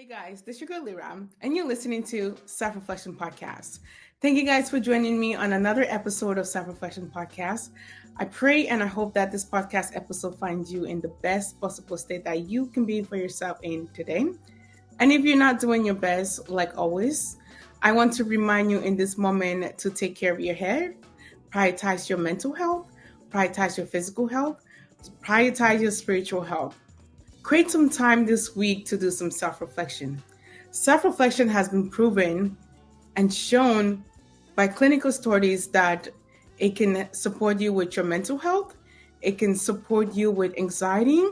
Hey guys, this is your girl Lira, and you're listening to Self Reflection Podcast. Thank you guys for joining me on another episode of Self Reflection Podcast. I pray and I hope that this podcast episode finds you in the best possible state that you can be for yourself in today. And if you're not doing your best, like always, I want to remind you in this moment to take care of your head, prioritize your mental health, prioritize your physical health, prioritize your spiritual health. Create some time this week to do some self reflection. Self reflection has been proven and shown by clinical studies that it can support you with your mental health, it can support you with anxiety,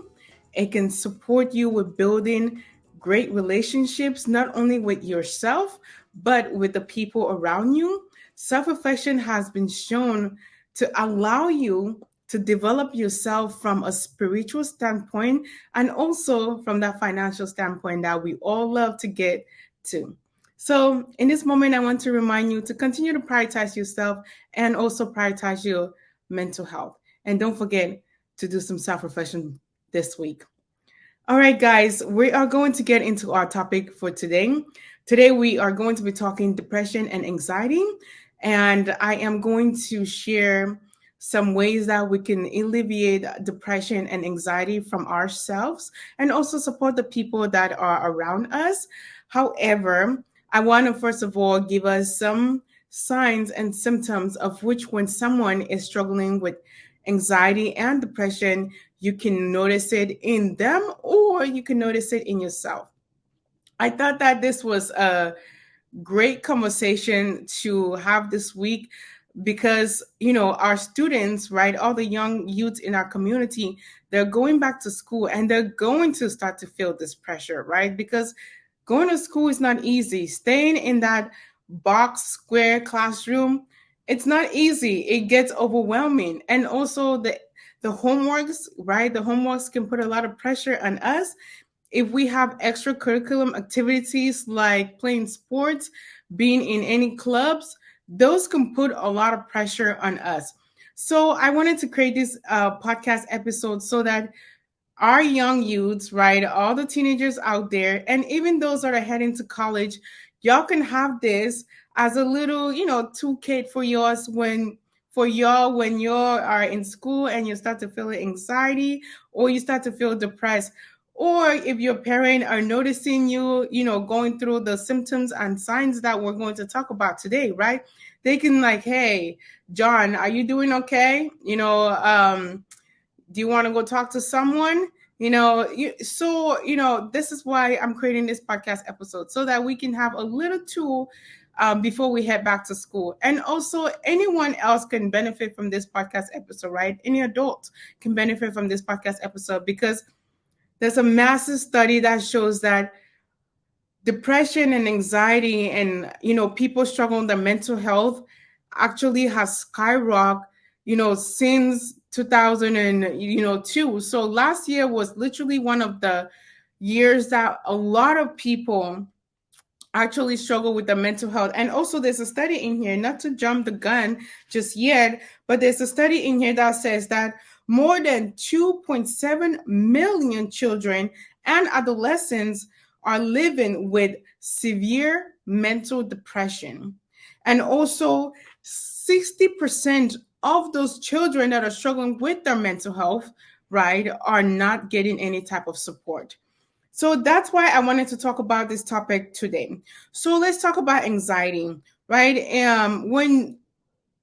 it can support you with building great relationships, not only with yourself, but with the people around you. Self reflection has been shown to allow you to develop yourself from a spiritual standpoint and also from that financial standpoint that we all love to get to. So, in this moment, I want to remind you to continue to prioritize yourself and also prioritize your mental health. And don't forget to do some self reflection this week. All right, guys, we are going to get into our topic for today. Today, we are going to be talking depression and anxiety. And I am going to share some ways that we can alleviate depression and anxiety from ourselves and also support the people that are around us. However, I want to first of all give us some signs and symptoms of which when someone is struggling with anxiety and depression, you can notice it in them or you can notice it in yourself. I thought that this was a great conversation to have this week because our students, right, all the young youths in our community, they're going back to school and they're going to start to feel this pressure, right? Because going to school is not easy. Staying in that box square classroom, it's not easy. It gets overwhelming. And also the homeworks, right? The homeworks can put a lot of pressure on us. If we have extracurricular activities like playing sports, being in any clubs, those can put a lot of pressure on us. So I wanted to create this podcast episode so that our young youths, right, all the teenagers out there, and even those that are heading to college, y'all can have this as a little, toolkit for yours when you are in school and you start to feel anxiety or you start to feel depressed. Or if your parents are noticing you, going through the symptoms and signs that we're going to talk about today, right? They can like, hey, John, are you doing okay? Do you want to go talk to someone? This is why I'm creating this podcast episode so that we can have a little tool before we head back to school. And also, anyone else can benefit from this podcast episode, right? Any adult can benefit from this podcast episode because there's a massive study that shows that depression and anxiety and people struggling with their mental health actually has skyrocketed since 2002. So last year was literally one of the years that a lot of people actually struggle with the mental health. And also there's a study in here, not to jump the gun just yet, but there's a study in here that says that more than 2.7 million children and adolescents are living with severe mental depression. And also 60% of those children that are struggling with their mental health, right, are not getting any type of support. So that's why I wanted to talk about this topic today. So let's talk about anxiety, right? When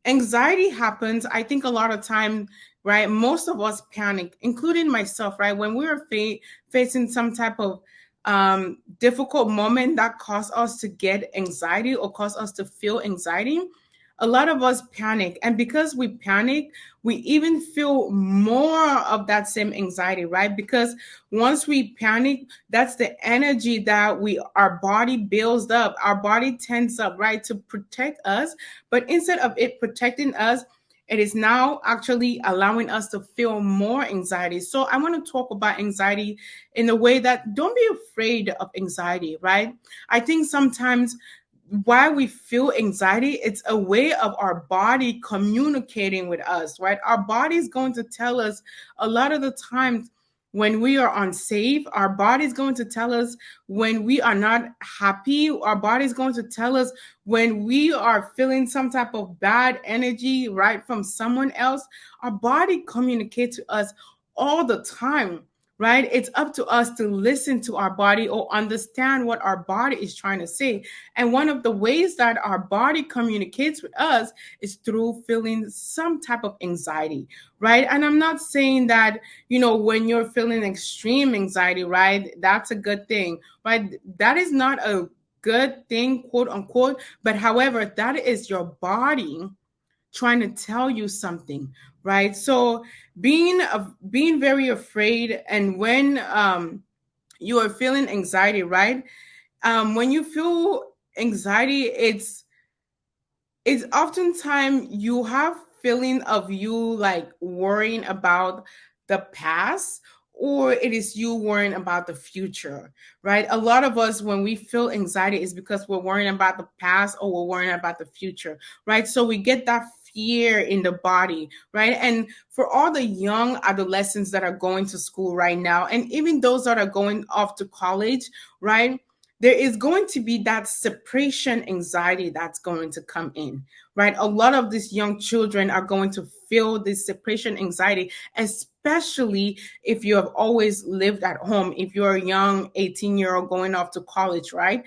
anxiety happens, I think a lot of time, right, most of us panic, including myself, right? When we are facing some type of difficult moment that caused us to get anxiety or caused us to feel anxiety, a lot of us panic. And because we panic, we even feel more of that same anxiety, right? Because once we panic, that's the energy that our body builds up. Our body tenses up, right, to protect us. But instead of it protecting us, it is now actually allowing us to feel more anxiety. So I want to talk about anxiety in a way that don't be afraid of anxiety, right? I think sometimes why we feel anxiety, it's a way of our body communicating with us, right? Our body is going to tell us a lot of the times when we are unsafe. Our body is going to tell us when we are not happy. Our body is going to tell us when we are feeling some type of bad energy, right, from someone else. Our body communicates to us all the time, right? It's up to us to listen to our body or understand what our body is trying to say. And one of the ways that our body communicates with us is through feeling some type of anxiety, right? And I'm not saying that, when you're feeling extreme anxiety, right, that's a good thing, right? That is not a good thing, quote unquote. But however, that is your body trying to tell you something, right? So being very afraid, and when you are feeling anxiety, right? When you feel anxiety, it's oftentimes you have feeling of you like worrying about the past, or it is you worrying about the future, right? A lot of us, when we feel anxiety, is because we're worrying about the past or we're worrying about the future, right? So we get that fear in the body, right? And for all the young adolescents that are going to school right now, and even those that are going off to college, right, there is going to be that separation anxiety that's going to come in, right? A lot of these young children are going to feel this separation anxiety, especially if you have always lived at home. If you're a young 18-year-old going off to college, right?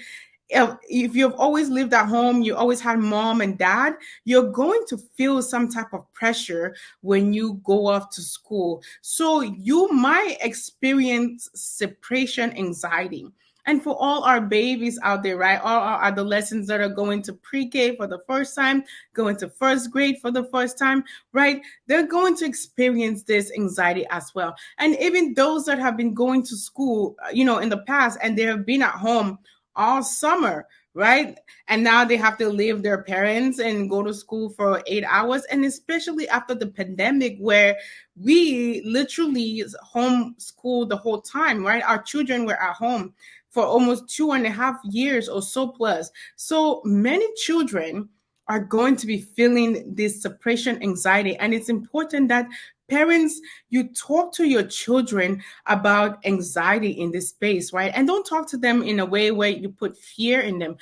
If you've always lived at home, you always had mom and dad, you're going to feel some type of pressure when you go off to school. So you might experience separation anxiety. And for all our babies out there, right? All our adolescents that are going to pre-K for the first time, going to first grade for the first time, right? They're going to experience this anxiety as well. And even those that have been going to school, in the past, and they have been at home all summer, right? And now they have to leave their parents and go to school for 8 hours. And especially after the pandemic, where we literally homeschooled the whole time, right? Our children were at home for almost 2.5 years or so plus. So many children are going to be feeling this separation anxiety. And it's important that parents, you talk to your children about anxiety in this space, right? And don't talk to them in a way where you put fear in them.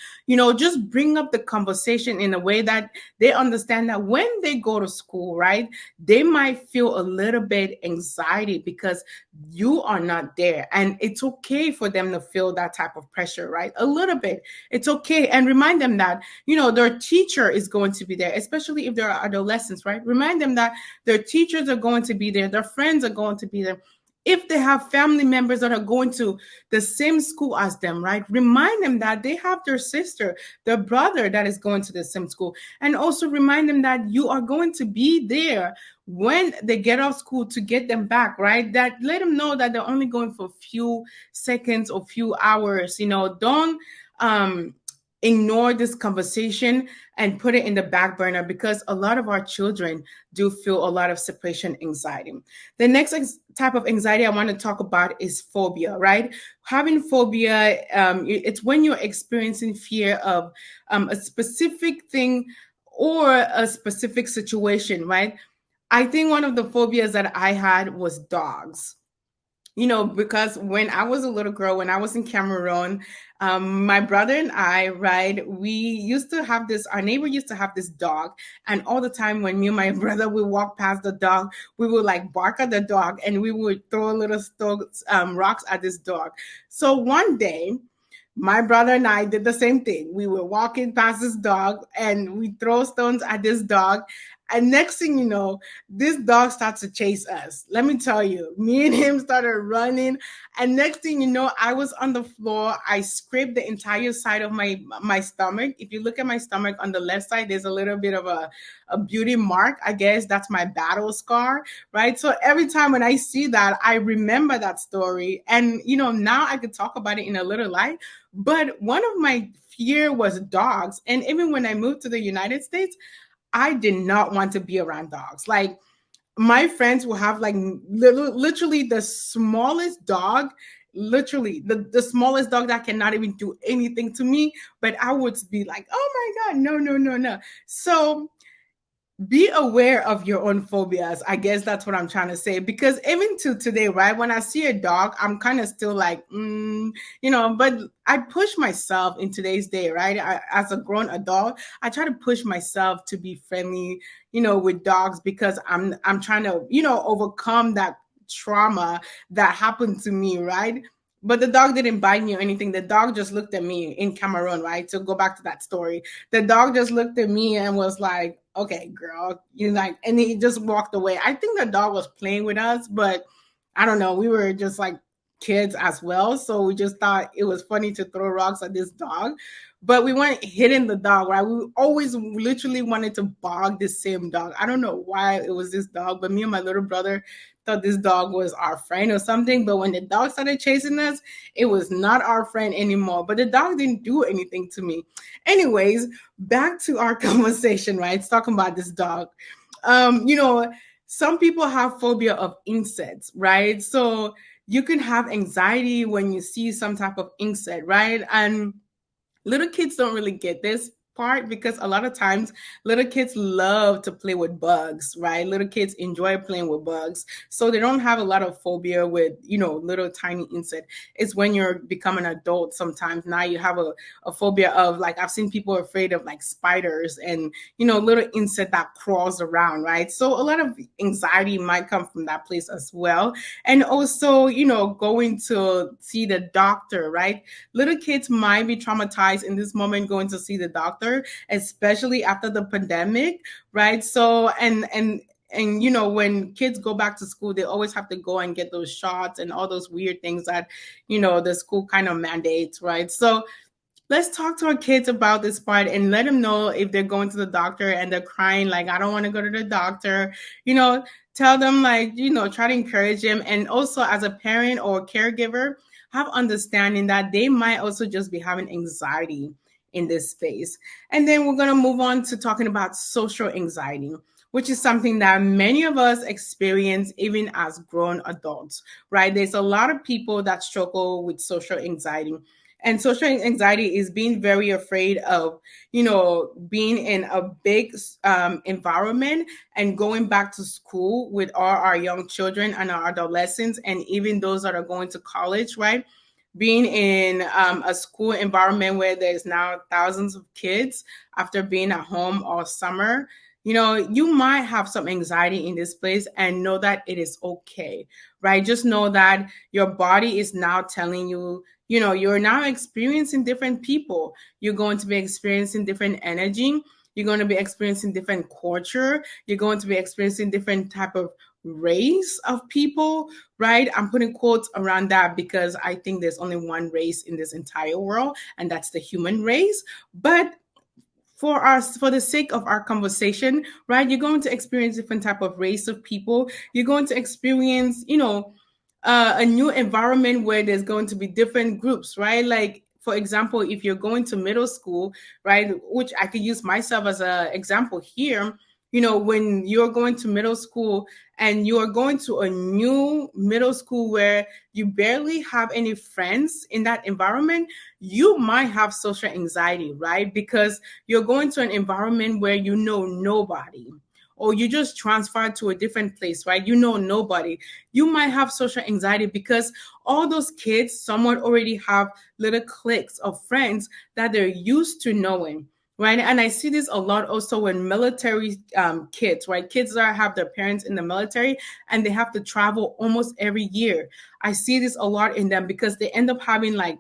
Just bring up the conversation in a way that they understand that when they go to school, right, they might feel a little bit anxiety because you are not there. And it's okay for them to feel that type of pressure, right? A little bit. It's okay. And remind them that, their teacher is going to be there, especially if they're adolescents, right? Remind them that their teachers are going to be there, their friends are going to be there. If they have family members that are going to the same school as them, right? Remind them that they have their sister, their brother that is going to the same school. And also remind them that you are going to be there when they get off school to get them back, right? That let them know that they're only going for a few seconds or few hours. Don't ignore this conversation and put it in the back burner, because a lot of our children do feel a lot of separation anxiety. The next type of anxiety I want to talk about is phobia, right? Having phobia, it's when you're experiencing fear of a specific thing or a specific situation, right? I think one of the phobias that I had was dogs. Because when I was a little girl, when I was in Cameroon, my brother and I, right, we used to have our neighbor used to have this dog. And all the time when me and my brother would walk past the dog, we would like bark at the dog and we would throw little rocks at this dog. So one day, my brother and I did the same thing. We were walking past this dog and we throw stones at this dog. And next thing you know, this dog starts to chase us. Let me tell you, me and him started running. And next thing you know, I was on the floor. I scraped the entire side of my stomach. If you look at my stomach on the left side, there's a little bit of a beauty mark. I guess that's my battle scar, right? So every time when I see that, I remember that story. And, now I could talk about it in a little light. But one of my fear was dogs. And even when I moved to the United States, I did not want to be around dogs. Like my friends will have like literally the smallest dog, literally the smallest dog that cannot even do anything to me. But I would be like, oh my God, no, no, no, no. So be aware of your own phobias. I guess that's what I'm trying to say. Because even to today, right, when I see a dog, I'm kind of still like, but I push myself in today's day, right? As a grown adult, I try to push myself to be friendly, with dogs because I'm trying to, overcome that trauma that happened to me, right? But the dog didn't bite me or anything. The dog just looked at me in Cameroon, right? To go back to that story, the dog just looked at me and was like, okay, girl, and he just walked away. I think the dog was playing with us, but I don't know. We were just like kids as well. So we just thought it was funny to throw rocks at this dog. But we weren't hitting the dog, right? We always literally wanted to bog the same dog. I don't know why it was this dog, but me and my little brother thought this dog was our friend or something. But when the dog started chasing us, it was not our friend anymore. But the dog didn't do anything to me. Anyways, back to our conversation, right? It's talking about this dog. Um, you know, some people have phobia of insects, right? So you can have anxiety when you see some type of insect, right? And little kids don't really get this part because a lot of times little kids love to play with bugs, right? Little kids enjoy playing with bugs. So they don't have a lot of phobia with, little tiny insect. It's when you're becoming an adult sometimes. Now you have a phobia of, like, I've seen people afraid of like spiders and, little insect that crawls around, right? So a lot of anxiety might come from that place as well. And also, going to see the doctor, right? Little kids might be traumatized in this moment going to see the doctor, especially after the pandemic, right? So and when kids go back to school, they always have to go and get those shots and all those weird things that the school kind of mandates, right? So let's talk to our kids about this part and let them know if they're going to the doctor and they're crying like, I don't want to go to the doctor. you know Tell them, like, try to encourage them. And also, as a parent or caregiver, have understanding that they might also just be having anxiety in this space. And then we're going to move on to talking about social anxiety, which is something that many of us experience even as grown adults, right? There's a lot of people that struggle with social anxiety. And social anxiety is being very afraid of, being in a big environment and going back to school with all our young children and our adolescents, and even those that are going to college, right? Being in a school environment where there's now thousands of kids after being at home all summer, you might have some anxiety in this place, and know that it is okay, right? Just know that your body is now telling you, you're now experiencing different people. You're going to be experiencing different energy. You're going to be experiencing different culture. You're going to be experiencing different type of race of people, right? I'm putting quotes around that because I think there's only one race in this entire world, and that's the human race. But for the sake of our conversation, right, you're going to experience different type of race of people. You're going to experience, a new environment where there's going to be different groups, right? Like, for example, if you're going to middle school, right, which I could use myself as an example here, when you're going to middle school and you're going to a new middle school where you barely have any friends in that environment, you might have social anxiety, right? Because you're going to an environment where you know nobody, or you just transferred to a different place, right? You know nobody. You might have social anxiety because all those kids somewhat already have little cliques of friends that they're used to knowing, right? And I see this a lot also when military kids, right? Kids that have their parents in the military and they have to travel almost every year. I see this a lot in them because they end up having, like,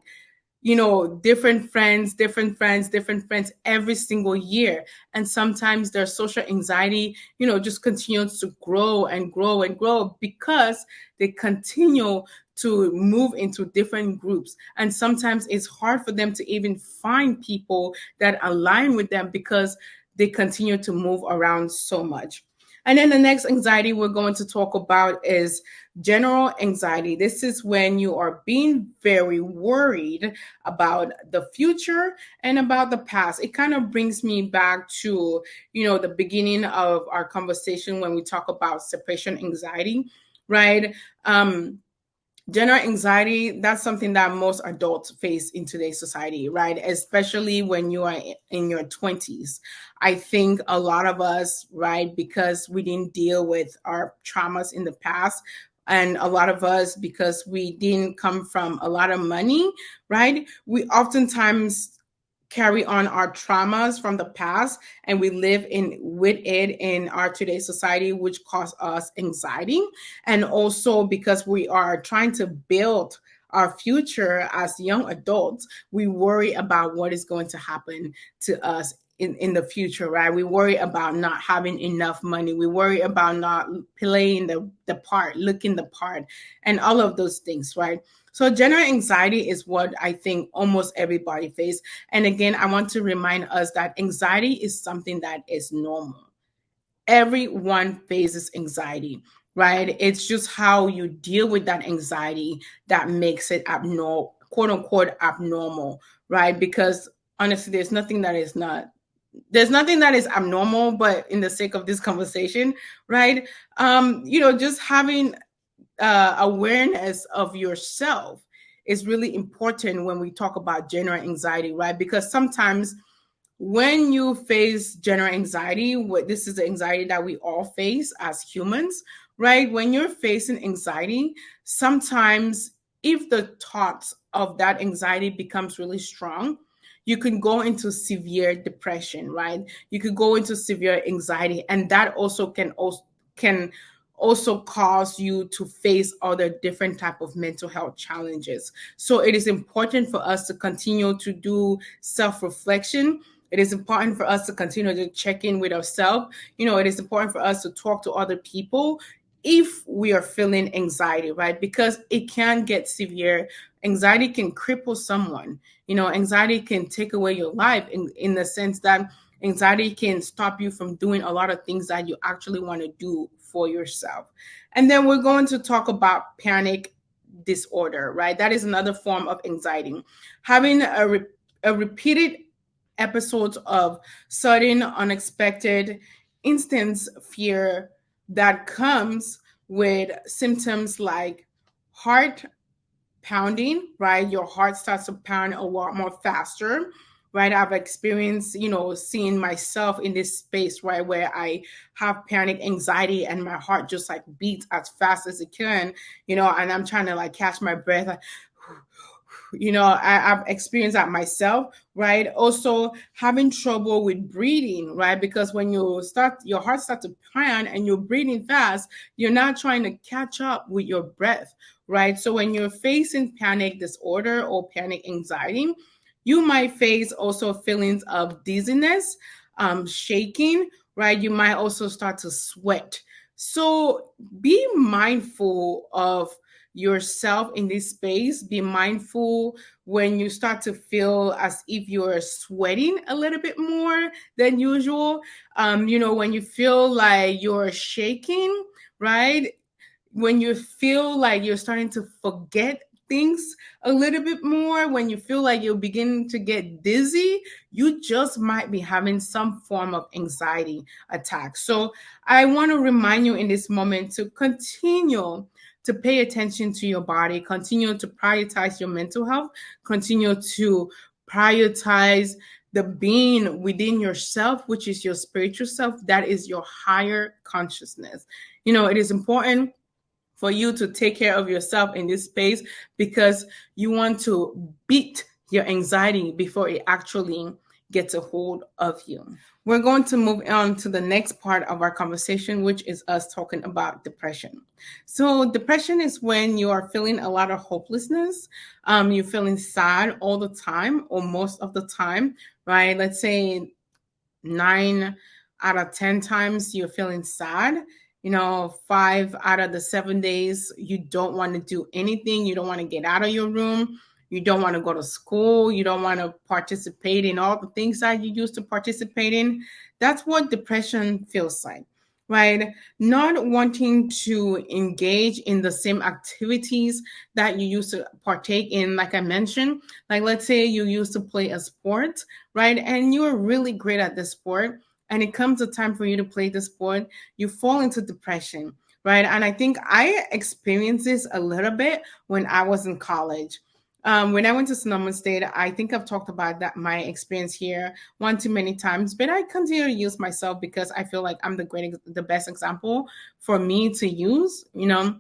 different friends, different friends every single year. And sometimes their social anxiety, just continues to grow and grow and grow because they continue to move into different groups. And sometimes it's hard for them to even find people that align with them because they continue to move around so much. And then the next anxiety we're going to talk about is general anxiety. This is when you are being very worried about the future and about the past. It kind of brings me back to, the beginning of our conversation when we talk about separation anxiety, right? General anxiety, that's something that most adults face in today's society, right? Especially when you are in your 20s. I think a lot of us, right, because we didn't deal with our traumas in the past, and a lot of us, because we didn't come from a lot of money, right? We oftentimes carry on our traumas from the past, and we live in with it in our today's society, which cause us anxiety. And also because we are trying to build our future as young adults, we worry about what is going to happen to us in the future, right? We worry about not having enough money. We worry about not playing the part, looking the part, and all of those things, right? So general anxiety is what I think almost everybody faces. And again, I want to remind us that anxiety is something that is normal. Everyone faces anxiety, right? It's just how you deal with that anxiety that makes it abnormal, quote unquote, abnormal, right? Because honestly, there's nothing that is abnormal, but in the sake of this conversation, right? Just having awareness of yourself is really important when we talk about general anxiety, right? Because sometimes when you face general anxiety, what this is the anxiety that we all face as humans, right? When you're facing anxiety, sometimes if the thoughts of that anxiety becomes really strong, you can go into severe depression, right? You could go into severe anxiety, and that also cause you to face other different type of mental health challenges. So it is important for us to continue to do self-reflection. It is important for us to continue to check in with ourselves. It is important for us to talk to other people if we are feeling anxiety, right? Because it can get severe. Anxiety can cripple someone. Anxiety can take away your life in the sense that anxiety can stop you from doing a lot of things that you actually want to do for yourself. And then we're going to talk about panic disorder, right? That is another form of anxiety. Having a repeated episodes of sudden, unexpected, instance fear that comes with symptoms like heart pounding, right? Your heart starts to pound a lot more faster, right? I've experienced, seeing myself in this space, right, where I have panic anxiety and my heart just like beats as fast as it can, and I'm trying to like catch my breath. Like, I've experienced that myself, right? Also having trouble with breathing, right? Because when your heart starts to pound and you're breathing fast, you're not trying to catch up with your breath, right? So when you're facing panic disorder or panic anxiety, you might face also feelings of dizziness, shaking, right? You might also start to sweat. So be mindful of yourself in this space. Be mindful when you start to feel as if you're sweating a little bit more than usual. When you feel like you're shaking, right? When you feel like you're starting to forget things a little bit more, when you feel like you're beginning to get dizzy, you just might be having some form of anxiety attack. So I want to remind you in this moment to continue to pay attention to your body, continue to prioritize your mental health, continue to prioritize the being within yourself, which is your spiritual self, that is your higher consciousness. It is important for you to take care of yourself in this space because you want to beat your anxiety before it actually gets a hold of you. We're going to move on to the next part of our conversation, which is us talking about depression. So, depression is when you are feeling a lot of hopelessness. You're feeling sad all the time or most of the time, right? Let's say 9 out of 10 times you're feeling sad. 5 out of the 7 days you don't want to do anything. You don't want to get out of your room. You don't want to go to school. You don't want to participate in all the things that you used to participate in. That's what depression feels like, right? Not wanting to engage in the same activities that you used to partake in, like I mentioned. Like, let's say you used to play a sport, right? And you're really great at the sport, and it comes a time for you to play the sport, you fall into depression, right? And I think I experienced this a little bit when I was in college. When I went to Sonoma State, I think I've talked about that my experience here one too many times, but I continue to use myself because I feel like I'm the best example for me to use, you know.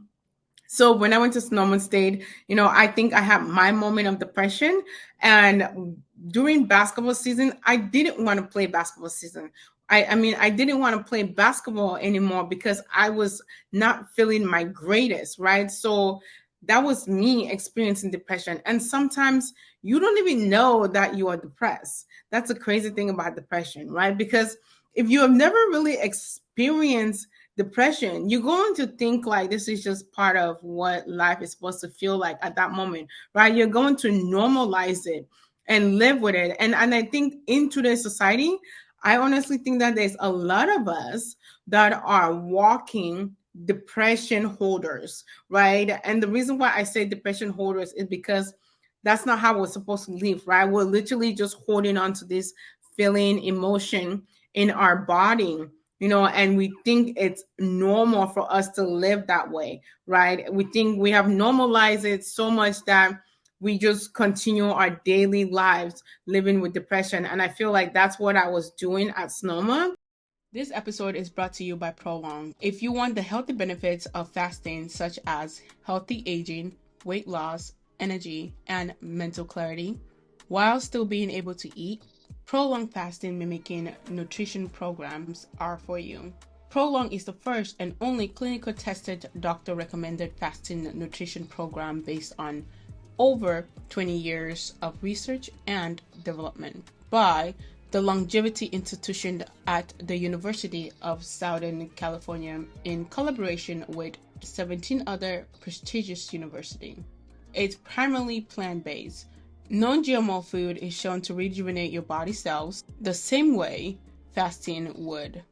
So when I went to Sonoma State, you know, I think I had my moment of depression. And during basketball season, I didn't want to play basketball season. I mean, I didn't want to play basketball anymore because I was not feeling my greatest, right? So that was me experiencing depression. And sometimes you don't even know that you are depressed. That's the crazy thing about depression, right? Because if you have never really experienced depression, you're going to think like this is just part of what life is supposed to feel like at that moment, right? You're going to normalize it and live with it. And I think in today's society, I honestly think that there's a lot of us that are walking depression holders, right? And the reason why I say depression holders is because that's not how we're supposed to live, right? We're literally just holding on to this feeling, emotion in our body, you know, and we think it's normal for us to live that way, right? We think we have normalized it so much that we just continue our daily lives living with depression. And I feel like that's what I was doing at Sonoma. This episode is brought to you by Prolong. If you want the healthy benefits of fasting, such as healthy aging, weight loss, energy, and mental clarity, while still being able to eat, Prolong fasting mimicking nutrition programs are for you. Prolong is the first and only clinical tested doctor recommended fasting nutrition program based on over 20 years of research and development by the Longevity Institution at the University of Southern California in collaboration with 17 other prestigious universities. It's primarily plant-based. Non-GMO food is shown to rejuvenate your body cells the same way fasting would.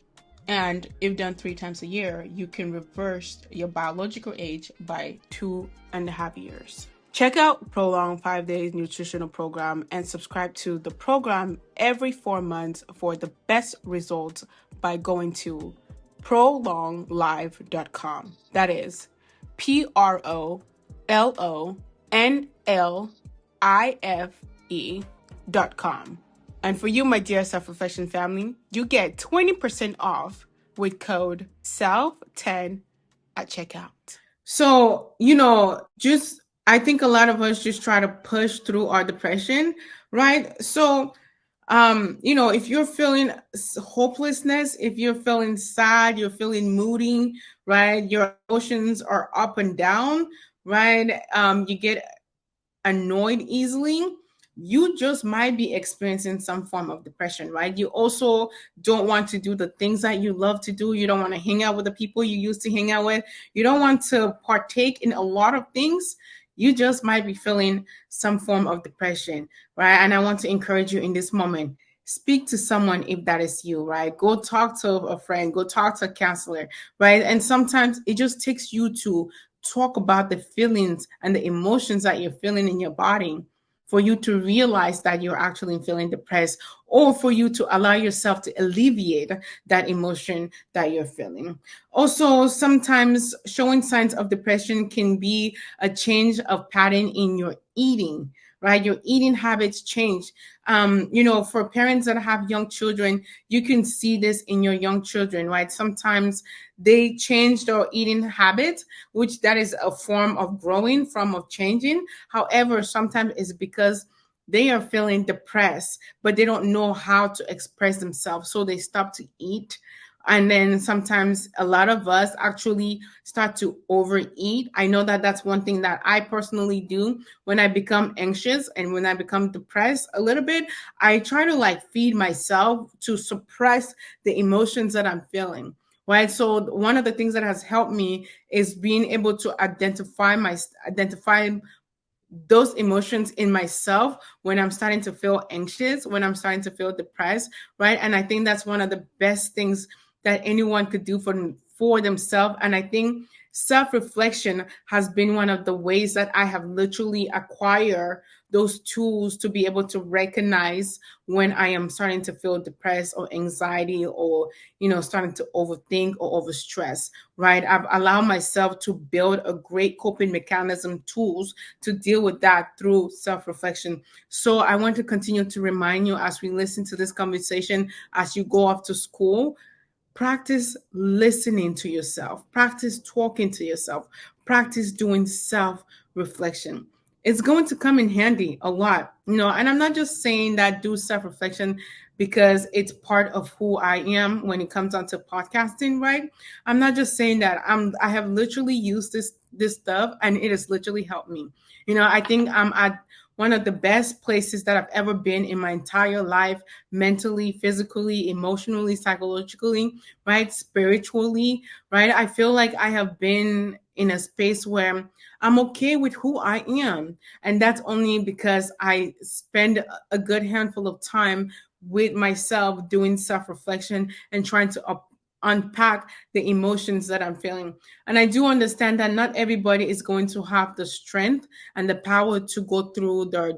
And if done 3 times a year, you can reverse your biological age by 2.5 years. Check out Prolong 5 Days Nutritional Program and subscribe to the program every 4 months for the best results by going to prolonglife.com. That is PROLONLIFE.com. And for you, my dear Self-Reflection family, you get 20% off with code SELF10 at checkout. So, you know, just I think a lot of us just try to push through our depression, right? So, you know, if you're feeling hopelessness, if you're feeling sad, you're feeling moody, right? Your emotions are up and down, right? You get annoyed easily, you just might be experiencing some form of depression, right? You also don't want to do the things that you love to do. You don't want to hang out with the people you used to hang out with. You don't want to partake in a lot of things. You just might be feeling some form of depression, right? And I want to encourage you in this moment. Speak to someone if that is you, right? Go talk to a friend, go talk to a counselor, right? And sometimes it just takes you to talk about the feelings and the emotions that you're feeling in your body for you to realize that you're actually feeling depressed, or for you to allow yourself to alleviate that emotion that you're feeling. Also, sometimes showing signs of depression can be a change of pattern in your eating, right? Your eating habits change. You know, for parents that have young children, you can see this in your young children, right? Sometimes they change their eating habits, which that is a form of growing, form of changing. However, sometimes it's because they are feeling depressed, but they don't know how to express themselves. So they stop to eat. And then sometimes a lot of us actually start to overeat. I know that that's one thing that I personally do when I become anxious and when I become depressed a little bit. I try to like feed myself to suppress the emotions that I'm feeling. Right. So one of the things that has helped me is being able to identify those emotions in myself when I'm starting to feel anxious, when I'm starting to feel depressed, right? And I think that's one of the best things that anyone could do for themselves. And I think self reflection has been one of the ways that I have literally acquired those tools to be able to recognize when I am starting to feel depressed or anxiety or, starting to overthink or overstress, right? I've allowed myself to build a great coping mechanism tools to deal with that through self reflection. So I want to continue to remind you as we listen to this conversation, as you go off to school, practice listening to yourself, practice talking to yourself, practice doing self reflection. It's going to come in handy a lot, and I'm not just saying that do self reflection because it's part of who I am when it comes down to podcasting, right? I'm not just saying that. I have literally used this stuff and it has literally helped me. I think I'm at one of the best places that I've ever been in my entire life, mentally, physically, emotionally, psychologically, right? Spiritually, right? I feel like I have been in a space where I'm okay with who I am. And that's only because I spend a good handful of time with myself doing self reflection and trying to unpack the emotions that I'm feeling. And I do understand that not everybody is going to have the strength and the power to go through their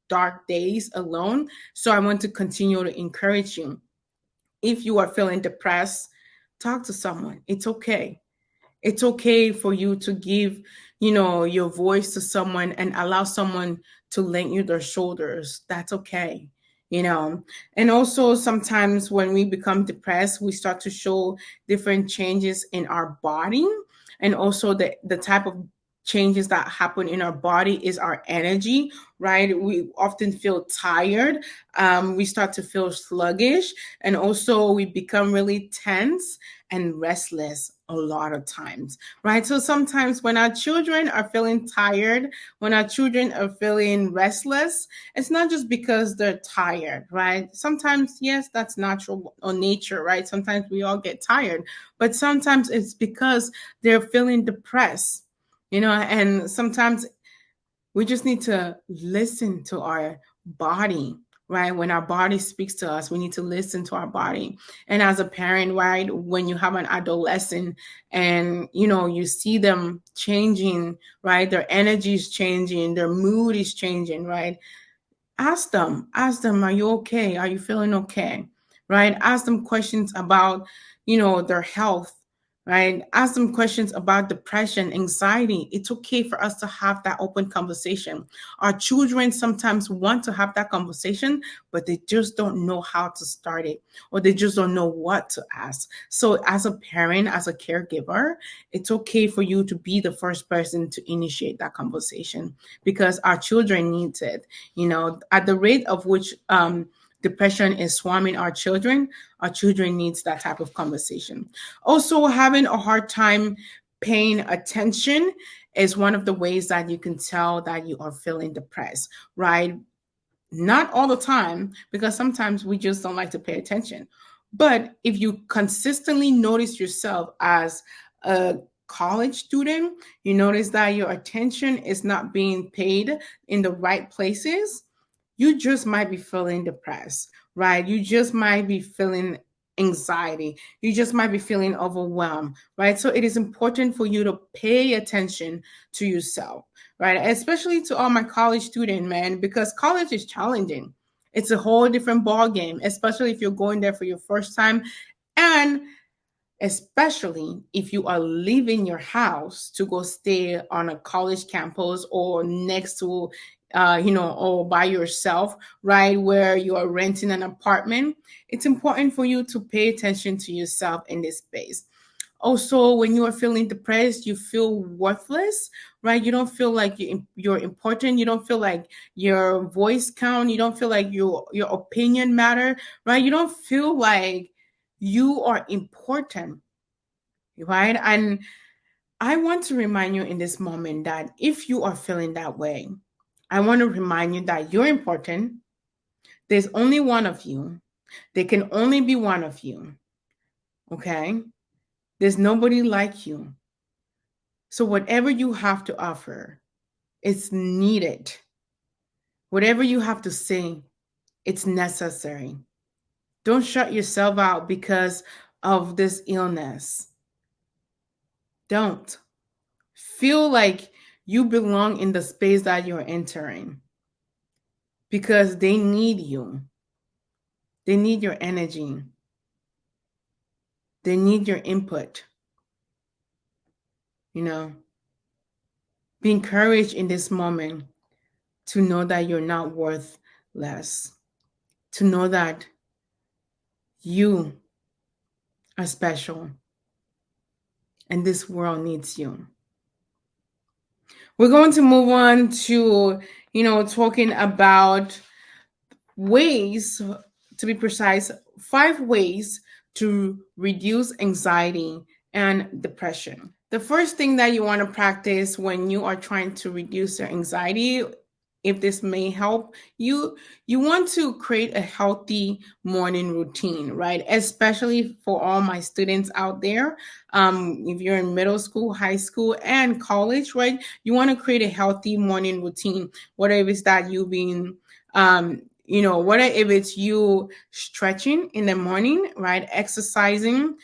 dark days alone. So I want to continue to encourage you. If you are feeling depressed, talk to someone. It's okay. It's okay for you to give, your voice to someone and allow someone to lend you their shoulders. That's okay. You know, and also sometimes when we become depressed, we start to show different changes in our body. And also the type of changes that happen in our body is our energy, right? We often feel tired. We start to feel sluggish. And also we become really tense and restless a lot of times, right? So sometimes when our children are feeling tired, when our children are feeling restless, it's not just because they're tired, right? Sometimes, yes, that's natural or nature, right? Sometimes we all get tired, but sometimes it's because they're feeling depressed, and sometimes we just need to listen to our body, right? When our body speaks to us, we need to listen to our body. And as a parent, right, when you have an adolescent and you see them changing, right, their energy is changing, their mood is changing, right? Ask them, are you okay? Are you feeling okay? Right? Ask them questions about, their health, right? Ask them questions about depression, anxiety. It's okay for us to have that open conversation. Our children sometimes want to have that conversation, but they just don't know how to start it, or they just don't know what to ask. So as a parent, as a caregiver, it's okay for you to be the first person to initiate that conversation because our children need it. At the rate of which depression is swarming our children needs that type of conversation. Also, having a hard time paying attention is one of the ways that you can tell that you are feeling depressed, right? Not all the time, because sometimes we just don't like to pay attention. But if you consistently notice yourself as a college student, you notice that your attention is not being paid in the right places, you just might be feeling depressed, right? You just might be feeling anxiety. You just might be feeling overwhelmed, right? So it is important for you to pay attention to yourself, right? Especially to all my college student, man, because college is challenging. It's a whole different ball game, especially if you're going there for your first time. And especially if you are leaving your house to go stay on a college campus or next to or by yourself, right, where you are renting an apartment. It's important for you to pay attention to yourself in this space. Also, when you are feeling depressed, you feel worthless, right? You don't feel like you're important. You don't feel like your voice count. You don't feel like your opinion matter, right? You don't feel like you are important, right? And I want to remind you in this moment that if you are feeling that way, I want to remind you that you're important. There's only one of you. There can only be one of you. Okay? There's nobody like you. So whatever you have to offer, it's needed. Whatever you have to say, it's necessary. Don't shut yourself out because of this illness. Don't. Feel like you belong in the space that you're entering because they need you. They need your energy. They need your input. You know, be encouraged in this moment to know that you're not worth less, to know that you are special and this world needs you. We're going to move on to, talking about ways, to be precise, 5 ways to reduce anxiety and depression. The first thing that you want to practice when you are trying to reduce your anxiety, if this may help you want to create a healthy morning routine, right? Especially for all my students out there, if you're in middle school, high school, and college, right? You want to create a healthy morning routine, whether if it's that you being whether if it's you stretching in the morning, right? Exercising,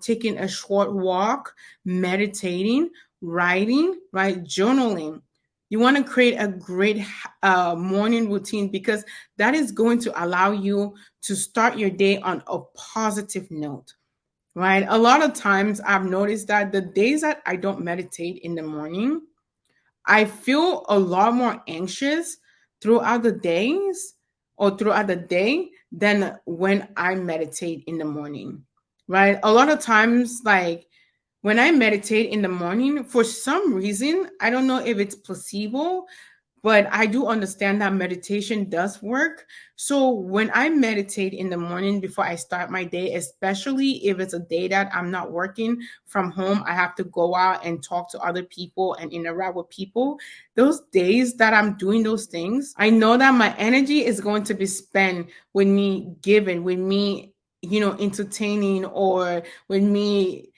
taking a short walk, meditating, writing, right? Journaling. You want to create a great morning routine because that is going to allow you to start your day on a positive note, right? A lot of times I've noticed that the days that I don't meditate in the morning, I feel a lot more anxious throughout the days or throughout the day than when I meditate in the morning, right? A lot of times, like when I meditate in the morning, for some reason, I don't know if it's placebo, but I do understand that meditation does work. So when I meditate in the morning before I start my day, especially if it's a day that I'm not working from home, I have to go out and talk to other people and interact with people. Those days that I'm doing those things, I know that my energy is going to be spent with me giving, with me, entertaining, or with me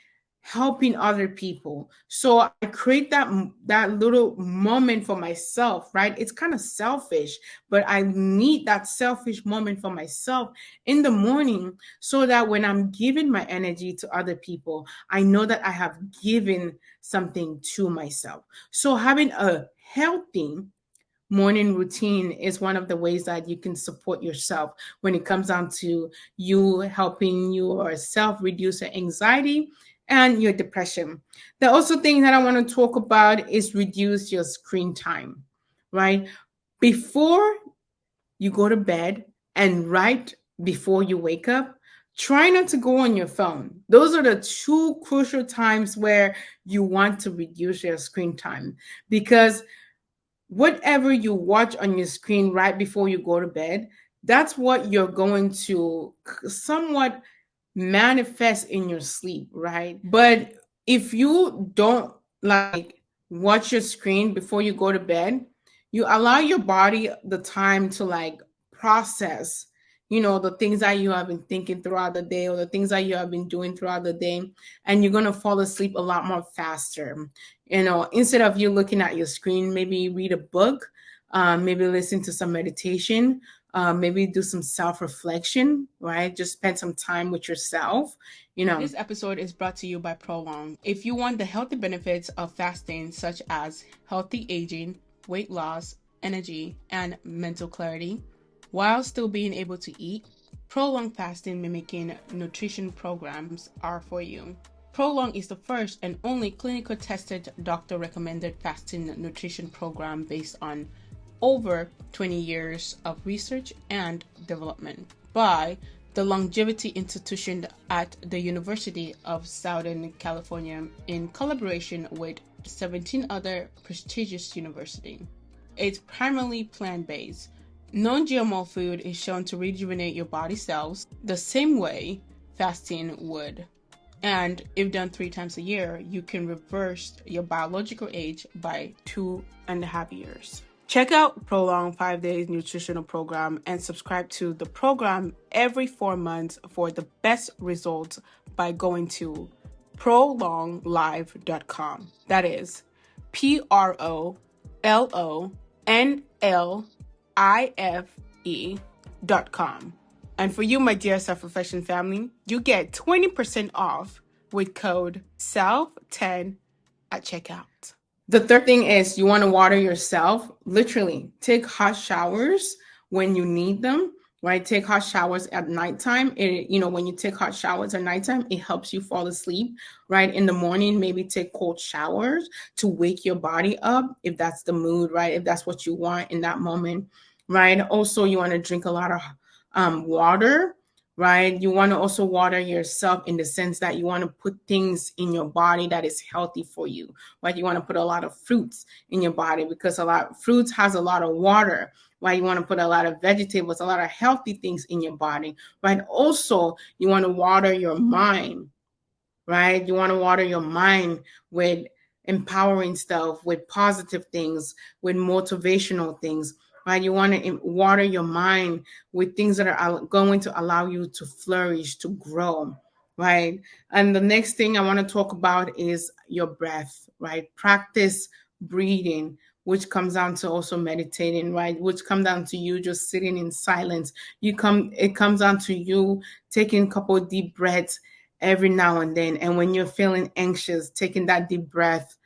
helping other people. So I create that little moment for myself, right? It's kind of selfish, but I need that selfish moment for myself in the morning so that when I'm giving my energy to other people, I know that I have given something to myself. So having a healthy morning routine is one of the ways that you can support yourself when it comes down to you helping yourself reduce your anxiety and your depression. The also thing that I want to talk about is reduce your screen time, right? Before you go to bed and right before you wake up, try not to go on your phone. Those are the two crucial times where you want to reduce your screen time because whatever you watch on your screen right before you go to bed, that's what you're going to somewhat manifest in your sleep, right? But if you don't like watch your screen before you go to bed, you allow your body the time to like process, the things that you have been thinking throughout the day or the things that you have been doing throughout the day, and you're going to fall asleep a lot more faster. Instead of you looking at your screen, maybe read a book, maybe listen to some meditation, maybe do some self-reflection, right? Just spend some time with yourself. This episode is brought to you by Prolong. If you want the healthy benefits of fasting, such as healthy aging, weight loss, energy, and mental clarity, while still being able to eat, Prolong fasting mimicking nutrition programs are for you. Prolong is the first and only clinical tested doctor recommended fasting nutrition program based on over 20 years of research and development by the Longevity Institution at the University of Southern California in collaboration with 17 other prestigious universities. It's primarily plant-based. Non-GMO food is shown to rejuvenate your body cells the same way fasting would. And if done 3 times a year, you can reverse your biological age by 2.5 years. Check out Prolong 5 Days Nutritional Program and subscribe to the program every 4 months for the best results by going to prolonglife.com. That is PROLONLIFE.com. And for you, my dear self-reflection family, you get 20% off with code SELF10 at checkout. The third thing is you want to water yourself. Literally, take hot showers when you need them, right? Take hot showers at nighttime. When you take hot showers at nighttime, it helps you fall asleep, right? In the morning, maybe take cold showers to wake your body up if that's the mood, right? If that's what you want in that moment, right? Also, you want to drink a lot of water, right? You want to also water yourself in the sense that you want to put things in your body that is healthy for you, right? You want to put a lot of fruits in your body because a lot of fruits has a lot of water, right? You want to put a lot of vegetables, a lot of healthy things in your body, right? Also, you want to water your mind, right? You want to water your mind with empowering stuff, with positive things, with motivational things, right? You want to water your mind with things that are going to allow you to flourish, to grow, right? And the next thing I want to talk about is your breath, right? Practice breathing, which comes down to also meditating, right? Which comes down to you just sitting in silence. It comes down to you taking a couple of deep breaths every now and then. And when you're feeling anxious, taking that deep breath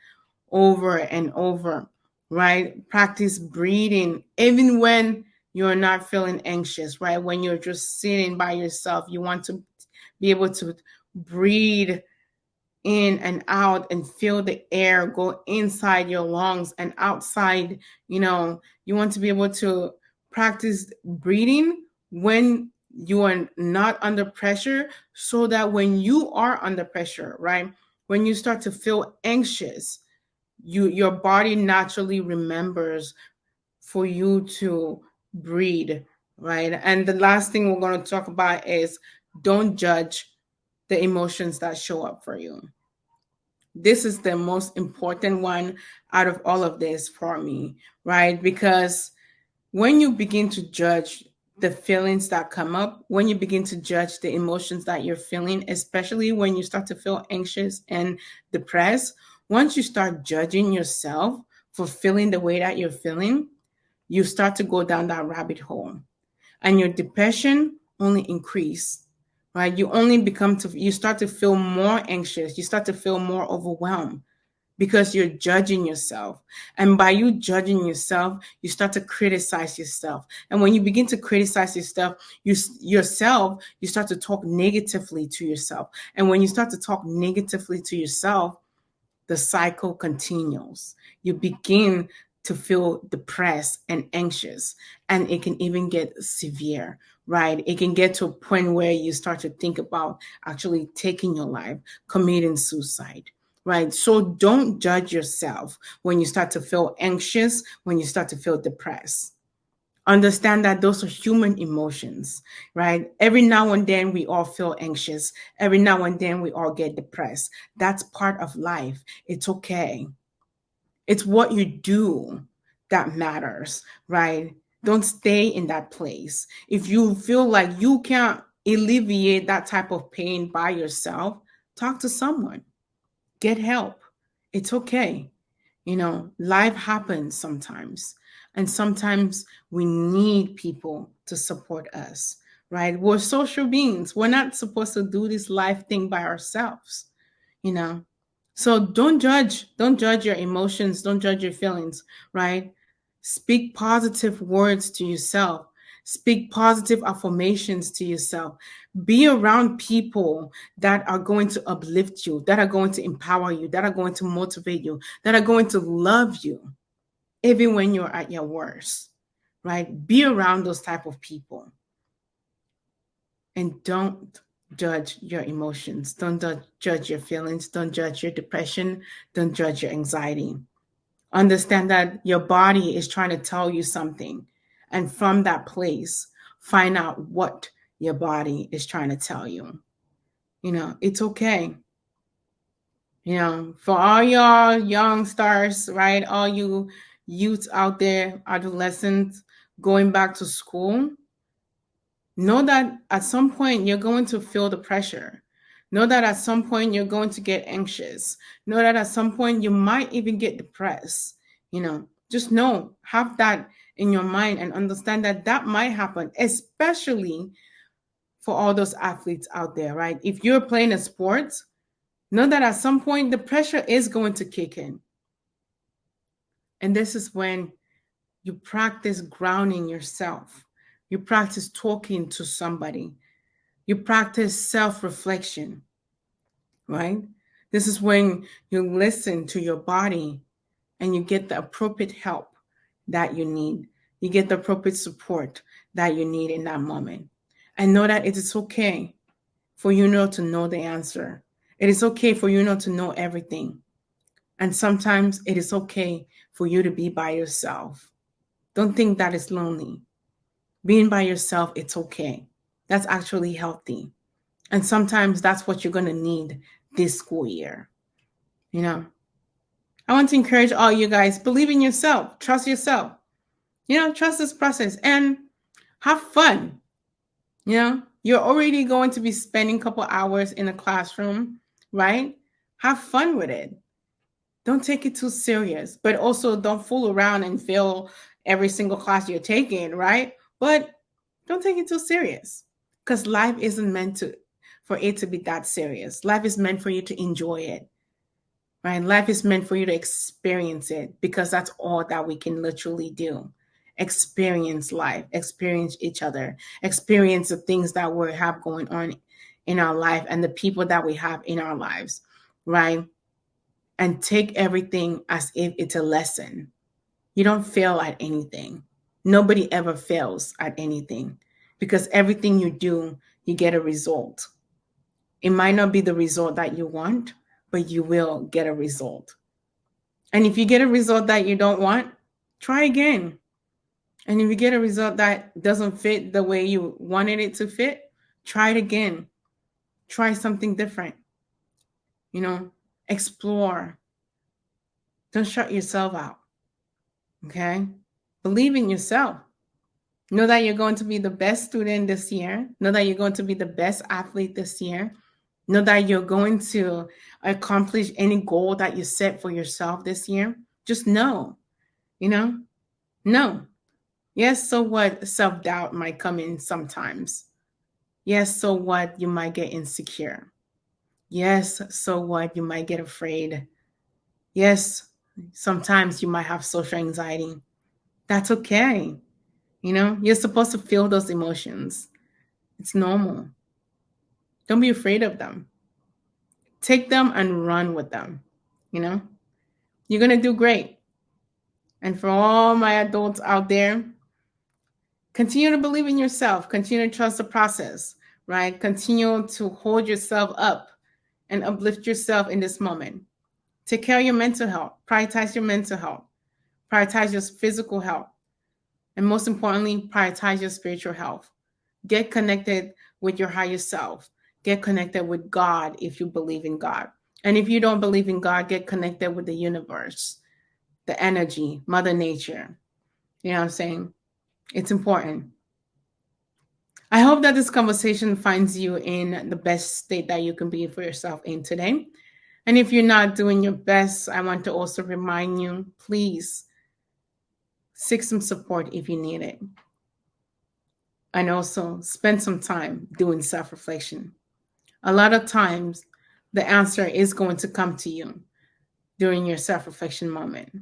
over and over, right? Practice breathing, even when you're not feeling anxious, right? When you're just sitting by yourself, you want to be able to breathe in and out and feel the air go inside your lungs and outside. You want to be able to practice breathing when you are not under pressure, so that when you are under pressure, right, when you start to feel anxious, your body naturally remembers for you to breathe, right? And the last thing we're going to talk about is don't judge the emotions that show up for you. This is the most important one out of all of this for me, right? Because when you begin to judge the feelings that come up, when you begin to judge the emotions that you're feeling, especially when you start to feel anxious and depressed, once you start judging yourself for feeling the way that you're feeling, you start to go down that rabbit hole and your depression only increase, right? You start to feel more anxious, you start to feel more overwhelmed because you're judging yourself. And by you judging yourself, you start to criticize yourself. And when you begin to criticize yourself, you start to talk negatively to yourself. And when you start to talk negatively to yourself, the cycle continues. You begin to feel depressed and anxious, and it can even get severe, right? It can get to a point where you start to think about actually taking your life, committing suicide, right? So don't judge yourself when you start to feel anxious, when you start to feel depressed. Understand that those are human emotions, right? Every now and then we all feel anxious. Every now and then we all get depressed. That's part of life. It's okay. It's what you do that matters, right? Don't stay in that place. If you feel like you can't alleviate that type of pain by yourself, talk to someone, get help. It's okay. Life happens sometimes. And sometimes we need people to support us, right? We're social beings. We're not supposed to do this life thing by ourselves, you know? So don't judge your emotions, don't judge your feelings, right? Speak positive words to yourself. Speak positive affirmations to yourself. Be around people that are going to uplift you, that are going to empower you, that are going to motivate you, that are going to love you, even when you're at your worst, right? Be around those type of people. And don't judge your emotions. Don't judge your feelings. Don't judge your depression. Don't judge your anxiety. Understand that your body is trying to tell you something. And from that place, find out what your body is trying to tell you. It's okay. For all y'all young stars, right? All you youths out there, adolescents going back to school, know that at some point you're going to feel the pressure. Know that at some point you're going to get anxious. Know that at some point you might even get depressed. Just have that in your mind and understand that that might happen, especially for all those athletes out there, right? If you're playing a sport, Know that at some point the pressure is going to kick in. And this is when you practice grounding yourself. You practice talking to somebody. You practice self reflection, right? This is when you listen to your body and you get the appropriate help that you need. You get the appropriate support that you need in that moment. And know that it is okay for you not to know the answer. It is okay for you not to know everything. And sometimes it is okay for you to be by yourself. Don't think that is lonely. Being by yourself, it's okay. That's actually healthy. And sometimes that's what you're going to need this school year. You know, I want to encourage all you guys, believe in yourself, trust yourself, trust this process and have fun. You're already going to be spending a couple hours in a classroom, right? Have fun with it. Don't take it too serious, but also don't fool around and fail every single class you're taking, right? But don't take it too serious because life isn't meant for it to be that serious. Life is meant for you to enjoy it, right? Life is meant for you to experience it because that's all that we can literally do. Experience life, experience each other, experience the things that we have going on in our life and the people that we have in our lives, right? And take everything as if it's a lesson. You don't fail at anything. Nobody ever fails at anything because everything you do, you get a result. It might not be the result that you want, but you will get a result. And if you get a result that you don't want, try again. And if you get a result that doesn't fit the way you wanted it to fit, try it again. Try something different. Explore. Don't shut yourself out. Okay? Believe in yourself. Know that you're going to be the best student this year. Know that you're going to be the best athlete this year. Know that you're going to accomplish any goal that you set for yourself this year. Just know, know. Yes, so what? Self-doubt might come in sometimes. Yes, so what? You might get insecure. Yes, so what? You might get afraid. Yes, sometimes you might have social anxiety. That's okay. You're supposed to feel those emotions. It's normal. Don't be afraid of them. Take them and run with them. You're going to do great. And for all my adults out there, continue to believe in yourself, continue to trust the process, right? Continue to hold yourself up and uplift yourself in this moment. Take care of your mental health, prioritize your mental health, prioritize your physical health, and most importantly, prioritize your spiritual health. Get connected with your higher self. Get connected with God if you believe in God. And if you don't believe in God, get connected with the universe, the energy, Mother Nature. You know what I'm saying? It's important. I hope that this conversation finds you in the best state that you can be for yourself in today. And if you're not doing your best, I want to also remind you, please seek some support if you need it. And also spend some time doing self-reflection. A lot of times, the answer is going to come to you during your self-reflection moment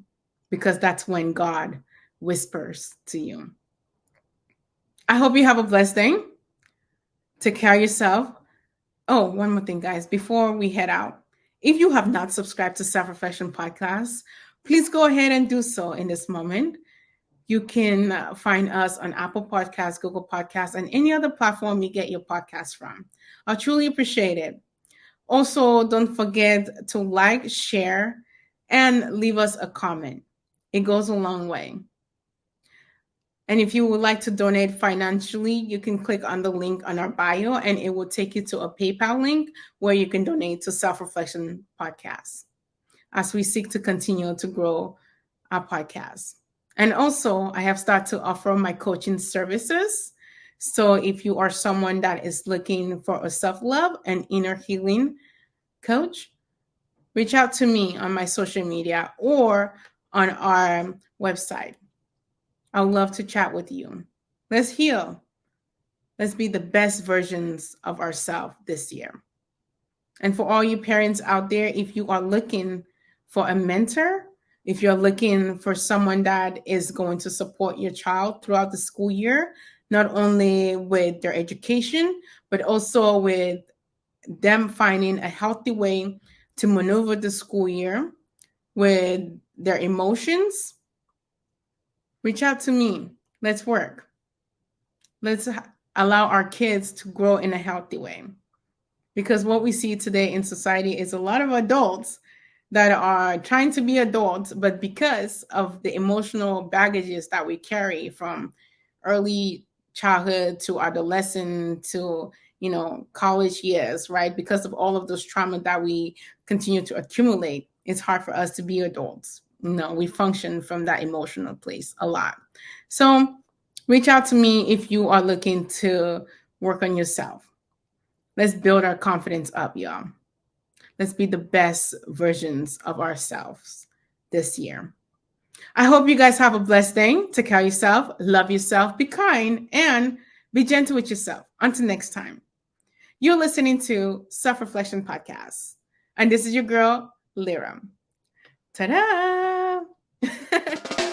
because that's when God whispers to you. I hope you have a blessed day. Take care of yourself. Oh, one more thing, guys, before we head out. If you have not subscribed to Self-Reflection Podcast, please go ahead and do so in this moment. You can find us on Apple Podcasts, Google Podcasts, and any other platform you get your podcast from. I'll truly appreciate it. Also, don't forget to like, share, and leave us a comment. It goes a long way. And if you would like to donate financially, you can click on the link on our bio and it will take you to a PayPal link where you can donate to Self-Reflection Podcast as we seek to continue to grow our podcast. And also, I have started to offer my coaching services. So if you are someone that is looking for a self-love and inner healing coach, reach out to me on my social media or on our website. I would love to chat with you. Let's heal. Let's be the best versions of ourselves this year. And for all you parents out there, if you are looking for a mentor, if you're looking for someone that is going to support your child throughout the school year, not only with their education, but also with them finding a healthy way to maneuver the school year with their emotions, reach out to me. Let's work. Let's allow our kids to grow in a healthy way. Because what we see today in society is a lot of adults that are trying to be adults, but because of the emotional baggages that we carry from early childhood to adolescent to college years, right? Because of all of those trauma that we continue to accumulate, it's hard for us to be adults. We function from that emotional place a lot. So reach out to me if you are looking to work on yourself. Let's build our confidence up, y'all. Let's be the best versions of ourselves this year. I hope you guys have a blessed day. Take care of yourself, love yourself, be kind, and be gentle with yourself. Until next time, you're listening to Self Reflection Podcast. And this is your girl, Lira. Ta da!